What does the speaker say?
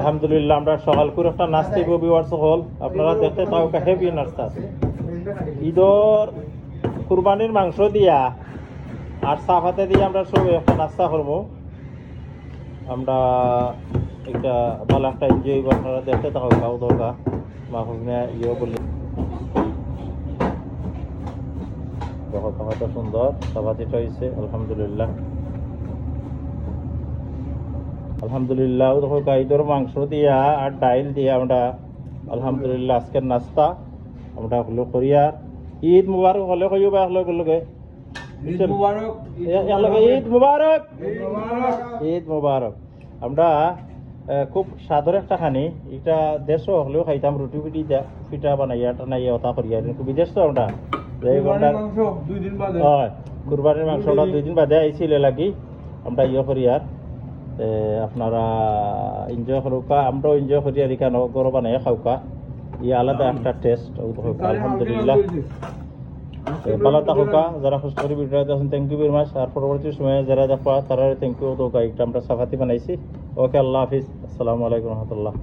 আলহামদুলিল্লাহ আমরা সকাল করে একটা নাস্তা ভিউয়ার্স হল আপনারা দেখতে তাও হেভি নাস্তা ঈদর কুরবানির মাংস দিয়া আর চাপাতে দিয়ে আমরা সব একটা নাস্তা করবো আমরা একটা ভালো একটা এনজয় আপনারা দেখতে থাকো খাও দরকার মাহফুজনে ইয়ে বললি দেখো খাওয়াটা সুন্দর চাপাতিটা হয়েছে আলহামদুলিল্লাহ আলহামদুলিল্লাহ দেখো ঈদের মাংস দিয়া আর ডাইল দিয়া আমরা আলহামদুলিল্লাহ আজকের নাস্তা আমরা হলো করিয়া ঈদ মুবারক হলে কইবা একলগে ঈদ মুবারক ঈদ মুবারক আমরা খুব সাদর একটা খানি এটা দেশও হলেও খাইতাম রুটি পিটি পিঠা বানাইয়া টানাইয়া ওটা করিয়া কিন্তু বিদেশ তো আমরা হয় কুরবানির মাংসটা 2 দিন বাদে আইছিল লাগি আমরা ইয়ে করিয়ার আপনারা এনজয় করুকা আমরাও এনজয় করি আর এখানে গরম বানাইয়া খাওকা ই আলাদা একটা টেস্ট আলহামদুলিল্লাহ ভালো থাকুকা যারা খোঁজ করি ভিডিওতে আছেন থ্যাংক ইউ ভেরি মাচ আর পরবর্তী সময়ে যারা দেখবা তারা থ্যাংক ইউ তো আমরা চাপাতি বানাইছি ওকে আল্লাহ হাফিজ আসসালামু আলাইকুম রহমতুল্লাহ